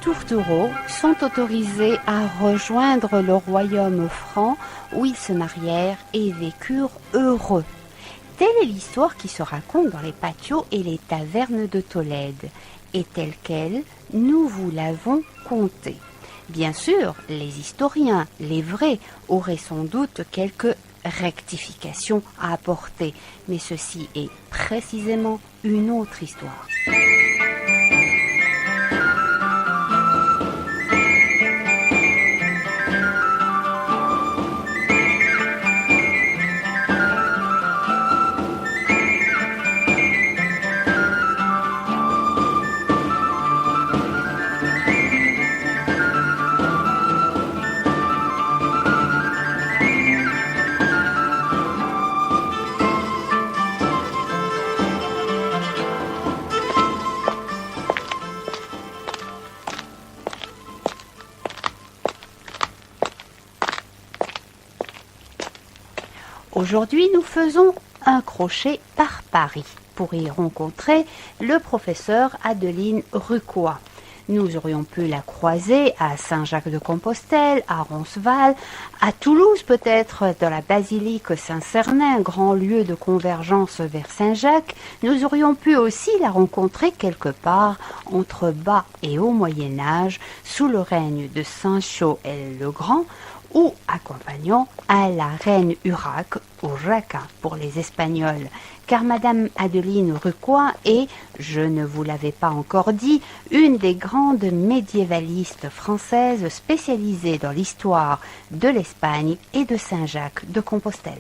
tourtereaux sont autorisés à rejoindre le royaume franc où ils se marièrent et vécurent heureux. Telle est l'histoire qui se raconte dans les patios et les tavernes de Tolède, et telle qu'elle, nous vous l'avons contée. Bien sûr, les historiens, les vrais, auraient sans doute quelques rectifications à apporter, mais ceci est précisément une autre histoire. Aujourd'hui, nous faisons un crochet par Paris pour y rencontrer le professeur Adeline Rucois. Nous aurions pu la croiser à Saint-Jacques-de-Compostelle, à Roncesvalles, à Toulouse peut-être, dans la basilique Saint-Cernin, grand lieu de convergence vers Saint-Jacques. Nous aurions pu aussi la rencontrer quelque part entre bas et haut Moyen-Âge, sous le règne de Saint-Choël le Grand, ou accompagnant à la reine Urraque, Urraca pour les Espagnols, car Madame Adeline Rucois est, je ne vous l'avais pas encore dit, une des grandes médiévalistes françaises spécialisées dans l'histoire de l'Espagne et de Saint-Jacques de Compostelle.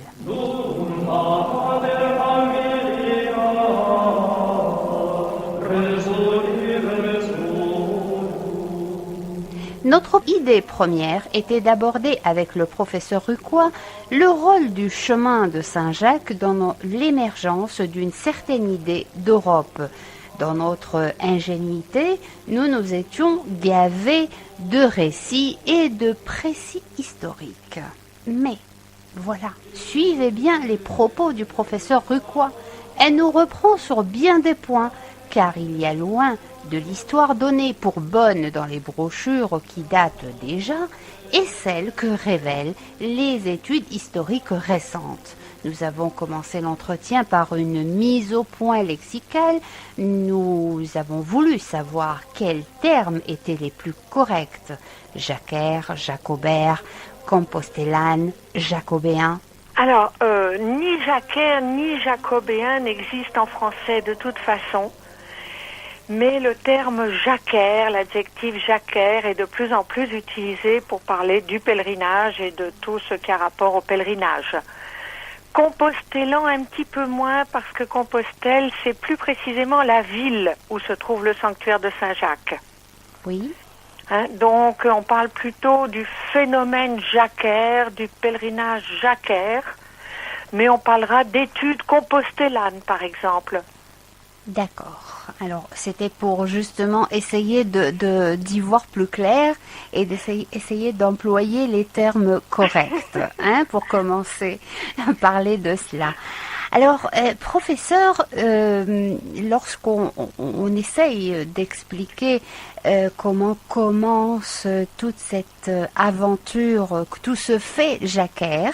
Notre idée première était d'aborder avec le professeur Rucois le rôle du chemin de Saint-Jacques dans l'émergence d'une certaine idée d'Europe. Dans notre ingénuité, nous nous étions gavés de récits et de précis historiques. Mais voilà, suivez bien les propos du professeur Rucois. Elle nous reprend sur bien des points, car il y a loin de l'histoire donnée pour bonne dans les brochures qui datent déjà et celle que révèlent les études historiques récentes. Nous avons commencé l'entretien par une mise au point lexicale. Nous avons voulu savoir quels termes étaient les plus corrects. Jacquaire, jacobère, compostellane, jacobéen. Alors, ni jacquaire ni jacobéen n'existent en français de toute façon. Mais le terme jacquaire, l'adjectif jacquaire, est de plus en plus utilisé pour parler du pèlerinage et de tout ce qui a rapport au pèlerinage. Compostellan un petit peu moins parce que Compostelle, c'est plus précisément la ville où se trouve le sanctuaire de Saint-Jacques. Oui. Donc on parle plutôt du phénomène jacquaire, du pèlerinage jacquaire, mais on parlera d'études compostellanes par exemple. D'accord. Alors, c'était pour justement essayer d'y voir plus clair et d'essayer d'employer les termes corrects, pour commencer à parler de cela. Alors, professeur, lorsqu'on essaye d'expliquer comment commence toute cette aventure, tout ce fait jacquaire,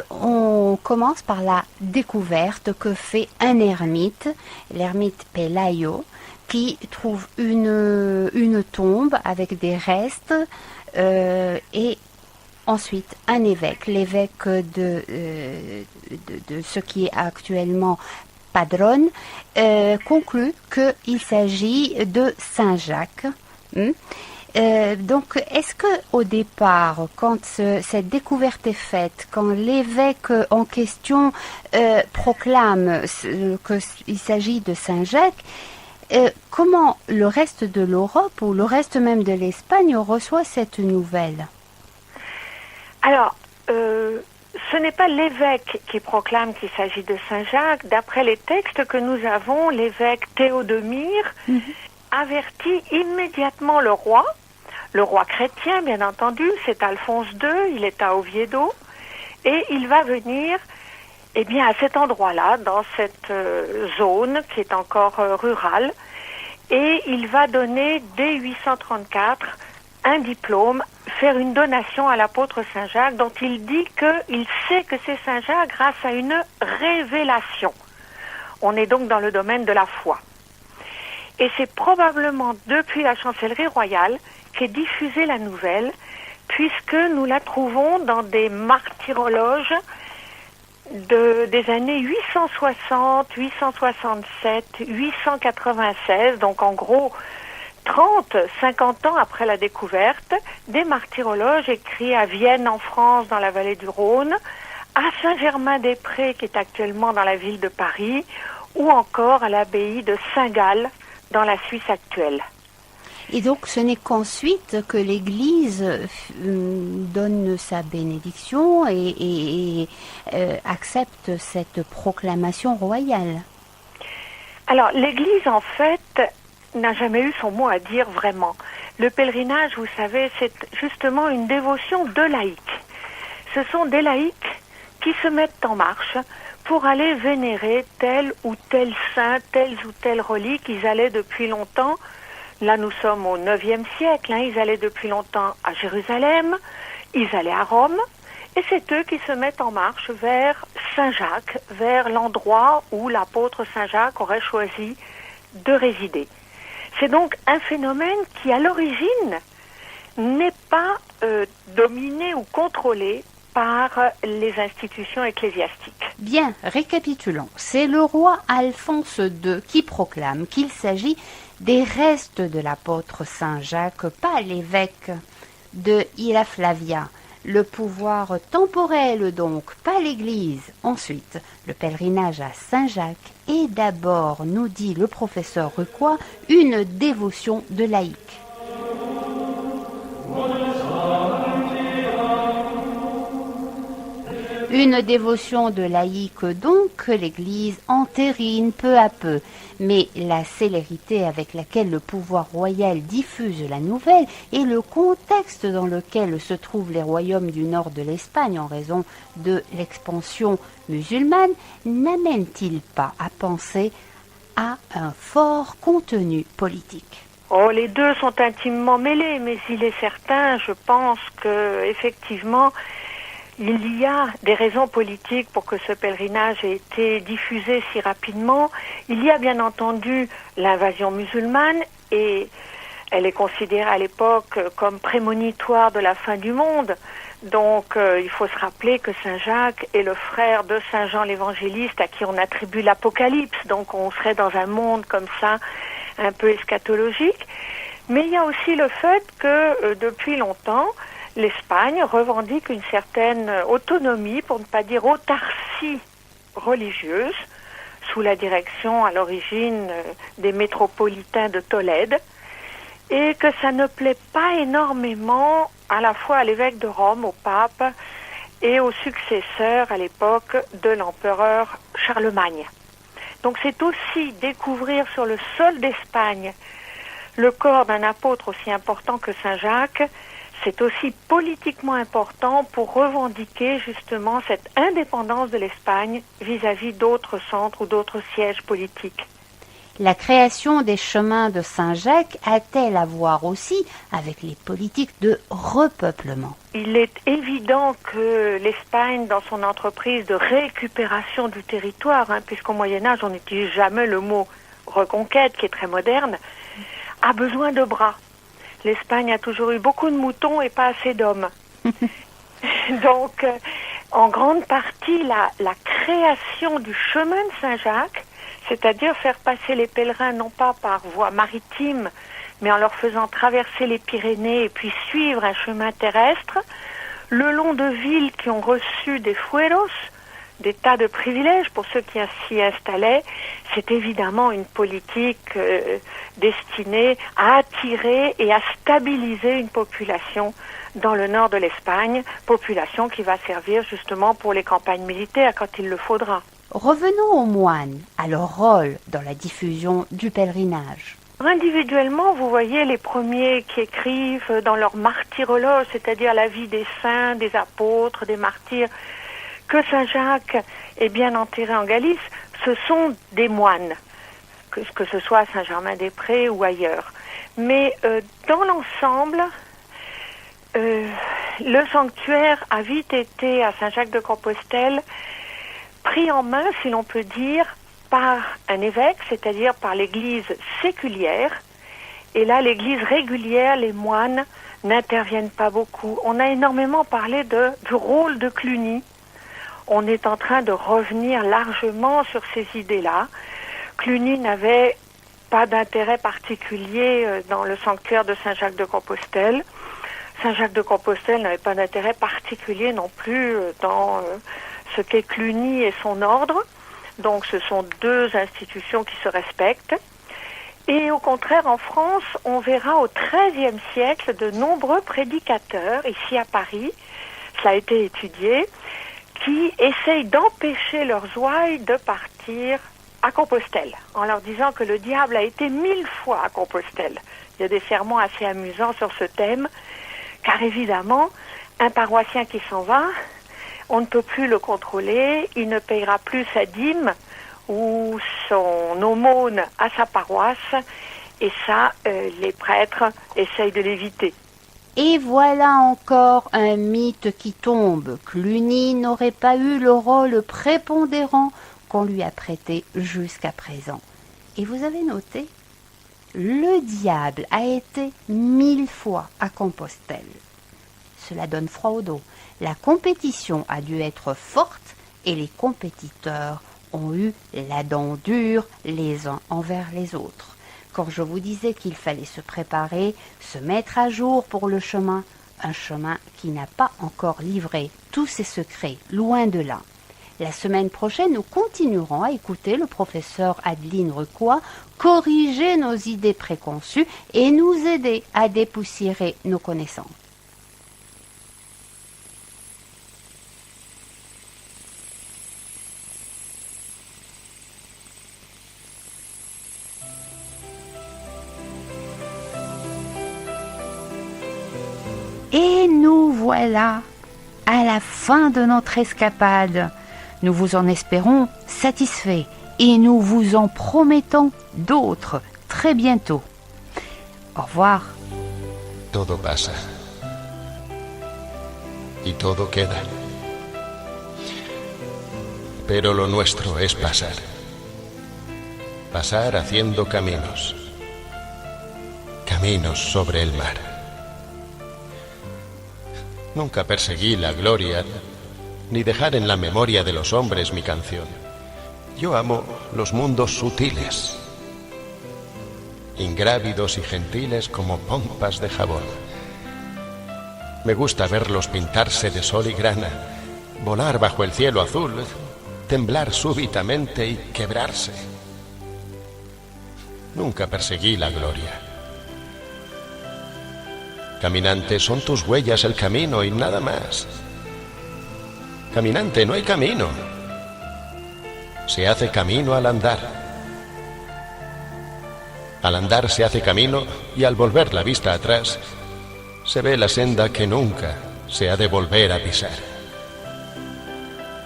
on commence par la découverte que fait un ermite, l'ermite Pelayo, qui trouve une tombe avec des restes et ensuite un évêque, l'évêque de ce qui est actuellement Padrone, conclut qu'il s'agit de Saint-Jacques. Donc, est-ce que au départ, quand cette découverte est faite, quand l'évêque en question proclame qu'il s'agit de Saint-Jacques, comment le reste de l'Europe ou le reste même de l'Espagne reçoit cette nouvelle? Alors, ce n'est pas l'évêque qui proclame qu'il s'agit de Saint-Jacques. D'après les textes que nous avons, l'évêque Théodomire avertit immédiatement le roi chrétien, bien entendu, c'est Alphonse II, il est à Oviedo, et il va venir, à cet endroit-là, dans cette zone qui est encore rurale, et il va donner dès 834 un diplôme, faire une donation à l'apôtre Saint Jacques, dont il dit qu'il sait que c'est Saint Jacques grâce à une révélation. On est donc dans le domaine de la foi. Et c'est probablement depuis la chancellerie royale qu'est diffusée la nouvelle, puisque nous la trouvons dans des martyrologes des années 860, 867, 896, donc en gros 30, 50 ans après la découverte, des martyrologes écrits à Vienne en France dans la vallée du Rhône, à Saint-Germain-des-Prés qui est actuellement dans la ville de Paris, ou encore à l'abbaye de Saint-Gall dans la Suisse actuelle. Et donc ce n'est qu'ensuite que l'Église donne sa bénédiction et accepte cette proclamation royale. Alors l'Église en fait n'a jamais eu son mot à dire vraiment. Le pèlerinage, vous savez, c'est justement une dévotion de laïcs. Ce sont des laïcs qui se mettent en marche pour aller vénérer tel ou tel saint, telle ou telle relique. Ils allaient depuis longtemps, là nous sommes au IXe siècle, ils allaient depuis longtemps à Jérusalem, ils allaient à Rome, et c'est eux qui se mettent en marche vers Saint-Jacques, vers l'endroit où l'apôtre Saint-Jacques aurait choisi de résider. C'est donc un phénomène qui, à l'origine, n'est pas dominé ou contrôlé par les institutions ecclésiastiques. Bien, récapitulons. C'est le roi Alphonse II qui proclame qu'il s'agit des restes de l'apôtre Saint Jacques, pas l'évêque de Illa Flavia. Le pouvoir temporel donc, pas l'Église. Ensuite, le pèlerinage à Saint-Jacques est d'abord, nous dit le professeur Rucois, une dévotion de laïcs. Une dévotion de laïcs donc que l'Église entérine peu à peu. Mais la célérité avec laquelle le pouvoir royal diffuse la nouvelle et le contexte dans lequel se trouvent les royaumes du nord de l'Espagne en raison de l'expansion musulmane n'amènent-ils pas à penser à un fort contenu politique? Oh, les deux sont intimement mêlés, mais il est certain, je pense que effectivement, il y a des raisons politiques pour que ce pèlerinage ait été diffusé si rapidement. Il y a bien entendu l'invasion musulmane et elle est considérée à l'époque comme prémonitoire de la fin du monde. Donc il faut se rappeler que Saint Jacques est le frère de Saint Jean l'évangéliste à qui on attribue l'Apocalypse. Donc on serait dans un monde comme ça, un peu eschatologique. Mais il y a aussi le fait que depuis longtemps, l'Espagne revendique une certaine autonomie, pour ne pas dire autarcie religieuse, sous la direction à l'origine des métropolitains de Tolède, et que ça ne plaît pas énormément à la fois à l'évêque de Rome, au pape, et aux successeurs à l'époque de l'empereur Charlemagne. Donc c'est aussi découvrir sur le sol d'Espagne le corps d'un apôtre aussi important que Saint Jacques. C'est aussi politiquement important pour revendiquer justement cette indépendance de l'Espagne vis-à-vis d'autres centres ou d'autres sièges politiques. La création des chemins de Saint-Jacques a-t-elle à voir aussi avec les politiques de repeuplement? Il est évident que l'Espagne, dans son entreprise de récupération du territoire, puisqu'au Moyen-Âge on n'utilise jamais le mot reconquête, qui est très moderne, a besoin de bras. L'Espagne a toujours eu beaucoup de moutons et pas assez d'hommes. Donc, en grande partie, la création du chemin de Saint-Jacques, c'est-à-dire faire passer les pèlerins non pas par voie maritime, mais en leur faisant traverser les Pyrénées et puis suivre un chemin terrestre, le long de villes qui ont reçu des fueros, des tas de privilèges pour ceux qui s'y installaient, c'est évidemment une politique destinée à attirer et à stabiliser une population dans le nord de l'Espagne, population qui va servir justement pour les campagnes militaires quand il le faudra. Revenons aux moines, à leur rôle dans la diffusion du pèlerinage. Individuellement, vous voyez les premiers qui écrivent dans leur martyrologe, c'est-à-dire la vie des saints, des apôtres, des martyrs, que Saint Jacques est bien enterré en Galice, ce sont des moines. que ce soit à Saint-Germain-des-Prés ou ailleurs. Mais dans l'ensemble, le sanctuaire a vite été à Saint-Jacques-de-Compostelle pris en main, si l'on peut dire, par un évêque, c'est-à-dire par l'église séculière. Et là, l'église régulière, les moines n'interviennent pas beaucoup. On a énormément parlé du rôle de Cluny. On est en train de revenir largement sur ces idées-là. Cluny n'avait pas d'intérêt particulier dans le sanctuaire de Saint-Jacques-de-Compostelle. Saint-Jacques-de-Compostelle n'avait pas d'intérêt particulier non plus dans ce qu'est Cluny et son ordre. Donc ce sont deux institutions qui se respectent. Et au contraire, en France, on verra au XIIIe siècle de nombreux prédicateurs, ici à Paris, cela a été étudié, qui essayent d'empêcher leurs ouailles de partir à Compostelle, en leur disant que le diable a été 1000 fois à Compostelle. Il y a des sermons assez amusants sur ce thème, car évidemment, un paroissien qui s'en va, on ne peut plus le contrôler, il ne payera plus sa dîme ou son aumône à sa paroisse, et ça, les prêtres essayent de l'éviter. Et voilà encore un mythe qui tombe. Cluny n'aurait pas eu le rôle prépondérant qu'on lui a prêté jusqu'à présent. Et vous avez noté, le diable a été 1000 fois à Compostelle. Cela donne froid au dos. La compétition a dû être forte et les compétiteurs ont eu la dent dure les uns envers les autres. Quand je vous disais qu'il fallait se préparer, se mettre à jour pour le chemin, un chemin qui n'a pas encore livré tous ses secrets, loin de là. La semaine prochaine, nous continuerons à écouter le professeur Adeline Rucois corriger nos idées préconçues et nous aider à dépoussiérer nos connaissances. Et nous voilà à la fin de notre escapade. Nous vous en espérons satisfaits et nous vous en promettons d'autres très bientôt. Au revoir. Todo pasa. Y todo queda. Pero lo nuestro es pasar. Pasar haciendo caminos. Caminos sobre el mar. Nunca perseguí la gloria, ni dejar en la memoria de los hombres mi canción. Yo amo los mundos sutiles, ingrávidos y gentiles como pompas de jabón. Me gusta verlos pintarse de sol y grana, volar bajo el cielo azul, temblar súbitamente y quebrarse. Nunca perseguí la gloria. Caminante, son tus huellas el camino y nada más. Caminante, no hay camino. Se hace camino al andar. Al andar se hace camino y al volver la vista atrás se ve la senda que nunca se ha de volver a pisar.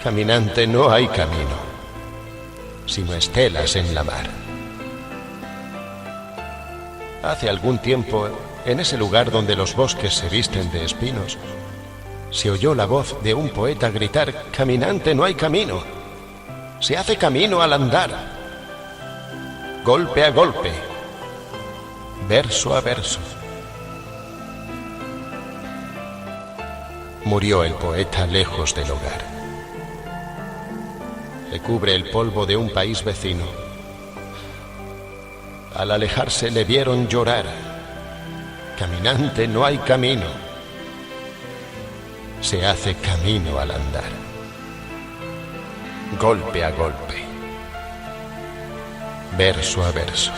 Caminante, no hay camino, sino estelas en la mar. Hace algún tiempo, en ese lugar donde los bosques se visten de espinos, se oyó la voz de un poeta gritar: caminante, no hay camino, se hace camino al andar. Golpe a golpe, verso a verso. Murió el poeta lejos del hogar. Le cubre el polvo de un país vecino. Al alejarse le vieron llorar. Caminante, no hay camino, se hace camino al andar. Golpe a golpe, verso a verso.